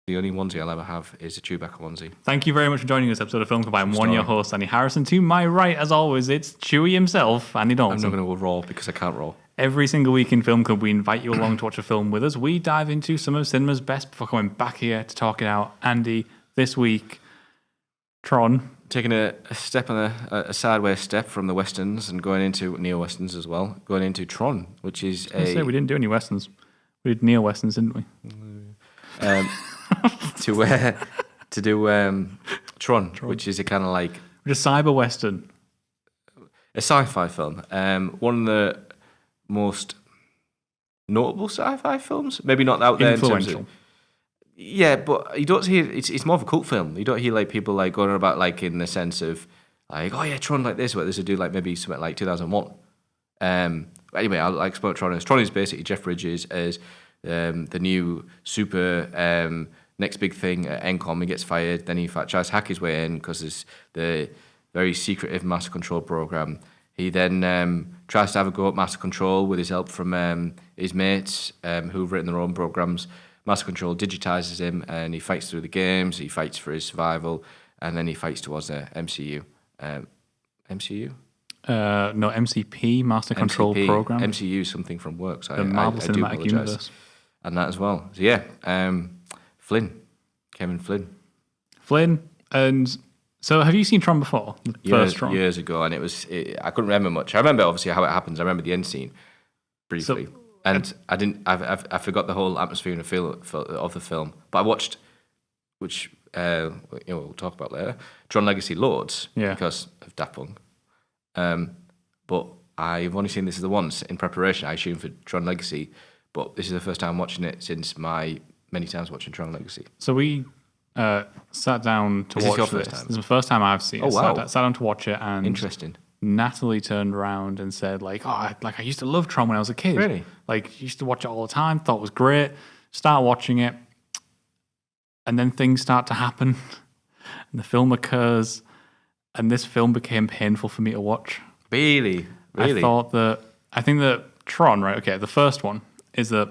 The only onesie I'll ever have is a Chewbacca onesie. Thank you very much for joining this episode of Film Club. I'm one of your hosts, Andy Harrison. To my right, as always, it's Chewie himself, Andy Dalton. I'm not going to roll because I can't roll. Every single week in Film Club, we invite you along to watch a film with us. We dive into some of cinema's best before coming back here to talk it out. Andy, this week, Tron. Taking a step on a sideways step from the westerns and going into neo-westerns as well. Going into Tron, which is we didn't do any westerns. We did neo-westerns, didn't we? To do Tron, which is a kind of like... Just cyber-western. A sci-fi film. One of the most notable sci-fi films. Maybe not out there Influential. in terms of... Yeah, but you don't see it. It's more of a cult film. You don't hear like people like going on about like in the sense of like, oh yeah, Tron like this, where this would do like maybe something like 2001. Anyway, I'll explain what Tron is. Tron is basically Jeff Bridges as the new super next big thing at Encom. He gets fired, then he tries to hack his way in because it's the very secretive master control program. He then tries to have a go at master control with his help from his mates who've written their own programs. Master Control digitizes him and he fights through the games, he fights for his survival, and then he fights towards the MCU. MCU? No, MCP, Master Control Program. MCU is something from work, so the Marvel Cinematic Universe. And that as well. So yeah, Kevin Flynn. And so have you seen Tron before? First Tron? Years ago, and I couldn't remember much. I remember obviously how it happens. I remember the end scene briefly. And I forgot the whole atmosphere and feel of the film. But I watched, which we'll talk about later, Tron Legacy loads because of Daft Punk. But I've only seen this as the once in preparation, I assume, for Tron Legacy. But this is the first time watching it since my many times watching Tron Legacy. So we sat down to watch this. This is the first time I've seen it. Oh, wow. Sat down to watch it, and interesting. Natalie turned around and said, I used to love Tron when I was a kid. Really? Used to watch it all the time, thought it was great. Start watching it, and then things start to happen, and the film occurs, and this film became painful for me to watch. Really? I think that Tron, right, okay, the first one is that...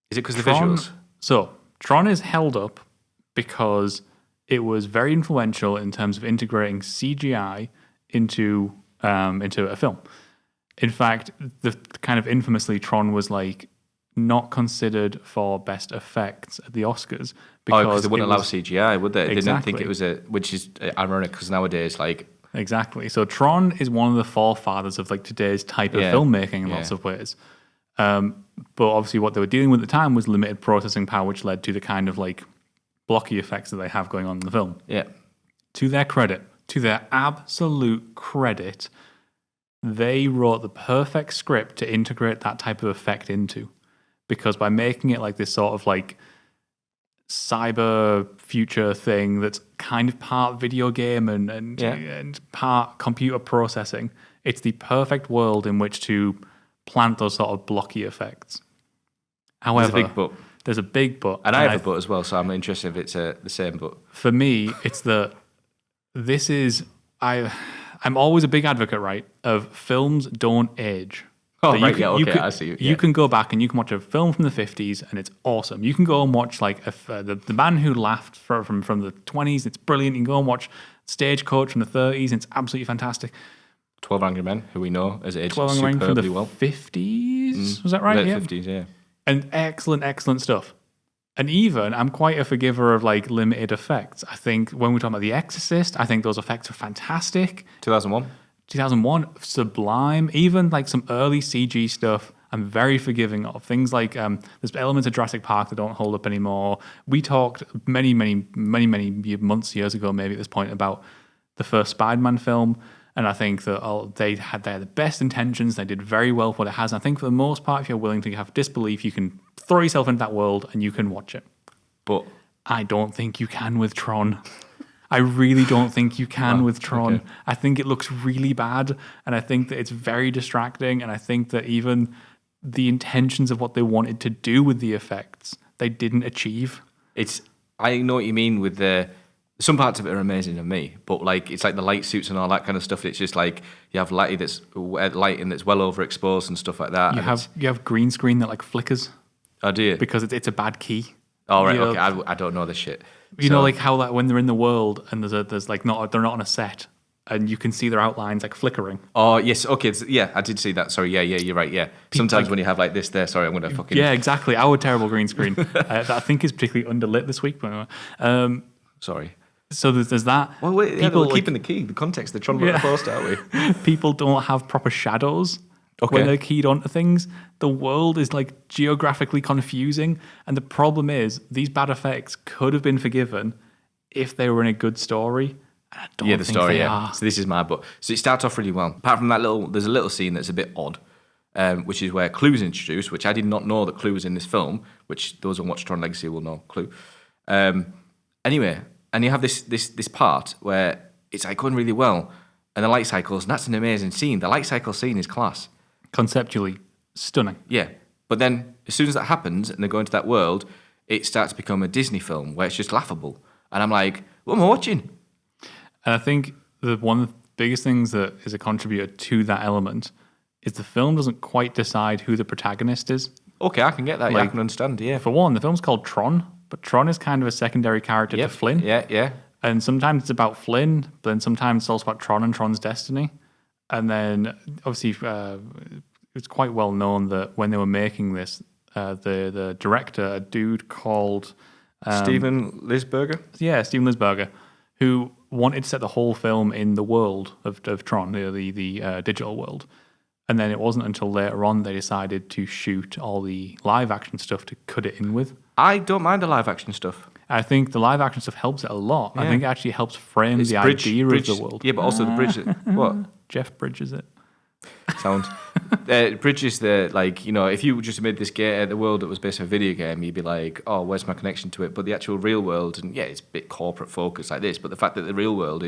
Is it because of the visuals? So, Tron is held up because it was very influential in terms of integrating CGI into a film. In fact, the kind of infamously, Tron was not considered for best effects at the Oscars because they wouldn't allow CGI, would they? Exactly. They didn't think it was which is ironic because nowadays, exactly. So Tron is one of the forefathers of today's type of filmmaking in lots of ways. But obviously, what they were dealing with at the time was limited processing power, which led to the kind of blocky effects that they have going on in the film. Yeah. To their absolute credit, they wrote the perfect script to integrate that type of effect into. Because by making it this sort of cyber future thing that's kind of part video game and part computer processing, it's the perfect world in which to plant those sort of blocky effects. However, there's a big but. And I have a but as well, so I'm interested if it's the same but. For me, it's that this is... I'm always a big advocate, right, of films don't age. Oh, right, I see. Yeah. You can go back and you can watch a film from the 50s and it's awesome. You can go and watch the Man Who Laughed from the 20s. It's brilliant. You can go and watch Stagecoach from the 30s. And it's absolutely fantastic. 12 Angry Men, who we know has aged 12 Angry Men from the well. 50s? Was that right? Late 50s, yeah. And excellent stuff. And even, I'm quite a forgiver of limited effects. I think when we're talking about The Exorcist, I think those effects are fantastic. 2001, sublime. Even some early CG stuff, I'm very forgiving of. Things there's elements of Jurassic Park that don't hold up anymore. We talked many months, years ago, maybe at this point, about the first Spider-Man film. And I think that they had the best intentions. They did very well for what it has. And I think for the most part, if you're willing to have disbelief, you can throw yourself into that world and you can watch it. But I don't think you can with Tron. I really don't think you can with Tron. Okay. I think it looks really bad. And I think that it's very distracting. And I think that even the intentions of what they wanted to do with the effects, they didn't achieve. I know what you mean with the... Some parts of it are amazing to me, but it's the light suits and all that kind of stuff. It's just you have lighting that's well overexposed and stuff like that. You have green screen that flickers. Oh, do you? Because it's a bad key. Oh, right, You know, okay. I don't know this shit. You know, like how when they're in the world and there's like they're not on a set and you can see their outlines like flickering. Oh, yes, okay. Yeah, I did see that. Sorry, yeah, you're right, yeah. Sometimes when you have like this there, sorry, I'm going to fucking... Yeah, exactly. Our terrible green screen that I think is particularly underlit this week. But anyway. Sorry. So there's that. Well, wait, we're keeping the key, the context, the Tron post, aren't we? People don't have proper shadows Okay. when they're keyed onto things. The world is like geographically confusing. And the problem is these bad effects could have been forgiven if they were in a good story. I don't the think story, they yeah. are. So this is my book. So it starts off really well. Apart from that there's a little scene that's a bit odd, which is where Clue is introduced, which I did not know that Clue was in this film, which those who watch Tron Legacy will know Clue. Anyway, and you have this part where it's like going really well, and the light cycles, and that's an amazing scene. The light cycle scene is class. Conceptually stunning. Yeah. But then as soon as that happens and they go into that world, it starts to become a Disney film where it's just laughable. And I'm like, what am I watching? And I think one of the biggest things that is a contributor to that element is the film doesn't quite decide who the protagonist is. Okay, I can get that. Yeah, I can understand, yeah. For one, the film's called Tron, but Tron is kind of a secondary character to Flynn. Yeah. And sometimes it's about Flynn, but then sometimes it's also about Tron and Tron's destiny. And then, obviously, it's quite well known that when they were making this, the director, a dude called... Steven Lisberger? Yeah, Steven Lisberger, who wanted to set the whole film in the world of Tron, the digital world. And then it wasn't until later on they decided to shoot all the live action stuff to cut it in with. I don't mind the live action stuff. I think the live action stuff helps it a lot. Yeah. I think it actually helps frame the idea of the world. Yeah, but also the bridge. What? Jeff Bridges it. Sound. Bridge is the, like, you know, if you just made this the world that was based on a video game, you'd be like, oh, where's my connection to it? But the actual real world, and yeah, it's a bit corporate focused like this, but the fact that the real world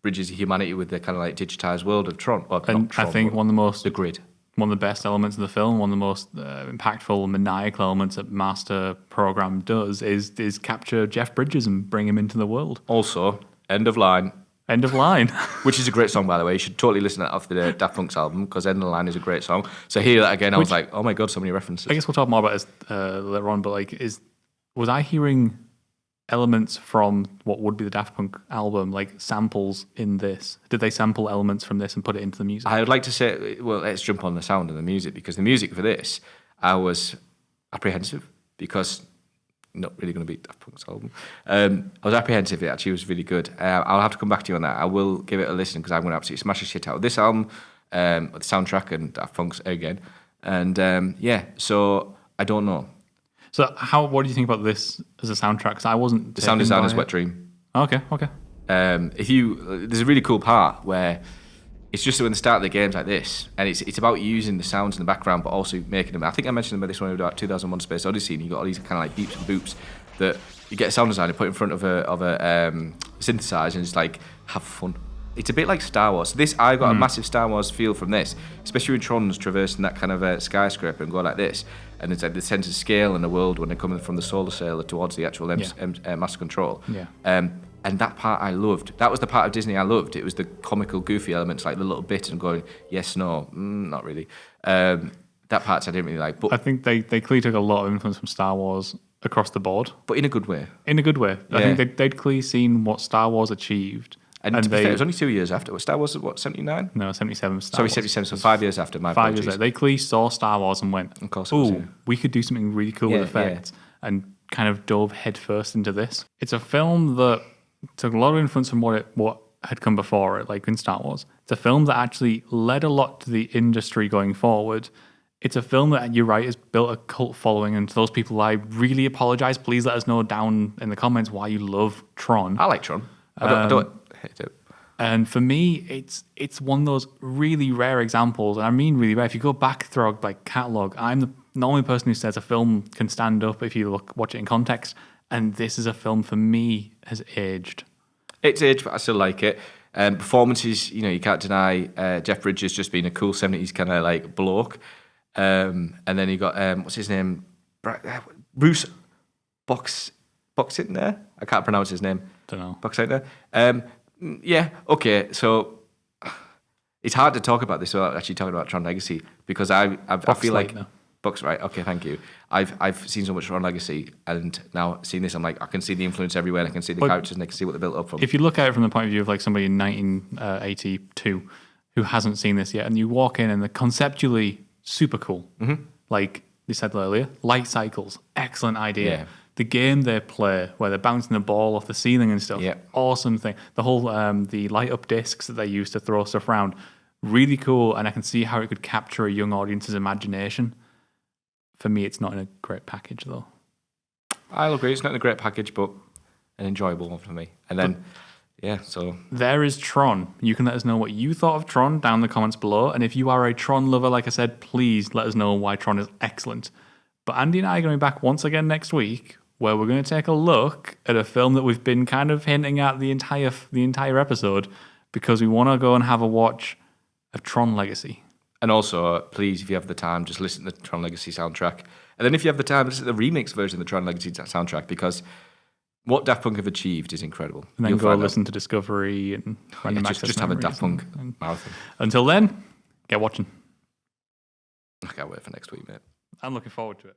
bridges humanity with the kind of like digitized world of Tron. Or And Tron, I think the grid. One of the best elements of the film, one of the most impactful, maniacal elements that Master Program does is capture Jeff Bridges and bring him into the world. Also, End of Line. End of Line. Which is a great song, by the way. You should totally listen to that off the Daft Punk's album, because End of Line is a great song. So hear that again, I was like, oh my God, so many references. I guess we'll talk more about this later on, but like, was I hearing elements from what would be the Daft Punk album, like samples in this? Did they sample elements from this and put it into the music? I would like to say, well, let's jump on the sound and the music, because the music for this, I was apprehensive, because not really going to be Daft Punk's album. I was apprehensive. It actually was really good. I'll have to come back to you on that. I will give it a listen, because I'm going to absolutely smash the shit out of this album, the soundtrack, and Daft Punk's again. And yeah, so I don't know. So what do you think about this as a soundtrack? Because I wasn't. The sound design is Wet Dream. Okay. There's a really cool part where it's just when they start the games like this, and it's about using the sounds in the background, but also making them. I think I mentioned about this when we were about 2001: Space Odyssey, and you got all these kind of like beeps and boops that you get a sound designer put in front of a synthesizer and just like have fun. It's a bit like Star Wars. I got a massive Star Wars feel from this, especially when Tron's traversing that kind of skyscraper and go like this, and it's like the sense of scale in the world when they're coming from the solar sailor towards the actual Master Control. Yeah. And that part I loved. That was the part of Disney I loved. It was the comical, goofy elements, like the little bit and going, yes, no, not really. That part I didn't really like. But I think they clearly took a lot of influence from Star Wars across the board. But in a good way. In a good way. Yeah. I think they'd clearly seen what Star Wars achieved. And to be fair, it was only 2 years after. Star Wars, what, 79? No, 77. Sorry, 77, so 5 years after. My 5 apologies. years later. They clearly saw Star Wars and went, Of course it was, yeah. we could do something really cool with effects, and kind of dove headfirst into this. It's a film that took a lot of influence from what had come before it, like in Star Wars. It's a film that actually led a lot to the industry going forward. It's a film that, you're right, has built a cult following, and to those people, I really apologize. Please let us know down in the comments why you love Tron. I like Tron. I don't hate it. And for me, it's one of those really rare examples, and I mean really rare. If you go back through our like catalog, I'm the only person who says a film can stand up if you watch it in context. And this is a film for me has aged. It's aged, but I still like it. Performances, you can't deny Jeff Bridges just being a cool 70s kind of like bloke. And then you got what's his name, Bruce Boxing there. I can't pronounce his name. Don't know. Boxing there. Yeah, okay, so it's hard to talk about this without actually talking about Tron Legacy, because I feel like... Books, right? Okay, thank you. I've seen so much Tron Legacy, and now seeing this, I'm like, I can see the influence everywhere, and I can see the characters, and I can see what they built up from. If you look at it from the point of view of like somebody in 1982 who hasn't seen this yet, and you walk in and they're conceptually super cool, like they said earlier, light cycles, excellent idea. Yeah. The game they play where they're bouncing the ball off the ceiling and stuff, awesome thing. The whole the light up discs that they use to throw stuff around, really cool, and I can see how it could capture a young audience's imagination. For me, it's not in a great package though. I'll agree, it's not in a great package, but an enjoyable one for me. And then, so there is Tron. You can let us know what you thought of Tron down in the comments below, and if you are a Tron lover, like I said, please let us know why Tron is excellent. But Andy and I are going to be back once again next week, where we're going to take a look at a film that we've been kind of hinting at the entire episode, because we want to go and have a watch of Tron Legacy. And also, please, if you have the time, just listen to the Tron Legacy soundtrack. And then if you have the time, listen to the remix version of the Tron Legacy soundtrack, because what Daft Punk have achieved is incredible. And then go listen to Discovery and just have a Daft Punk marathon. Until then, get watching. I can't wait for next week, mate. I'm looking forward to it.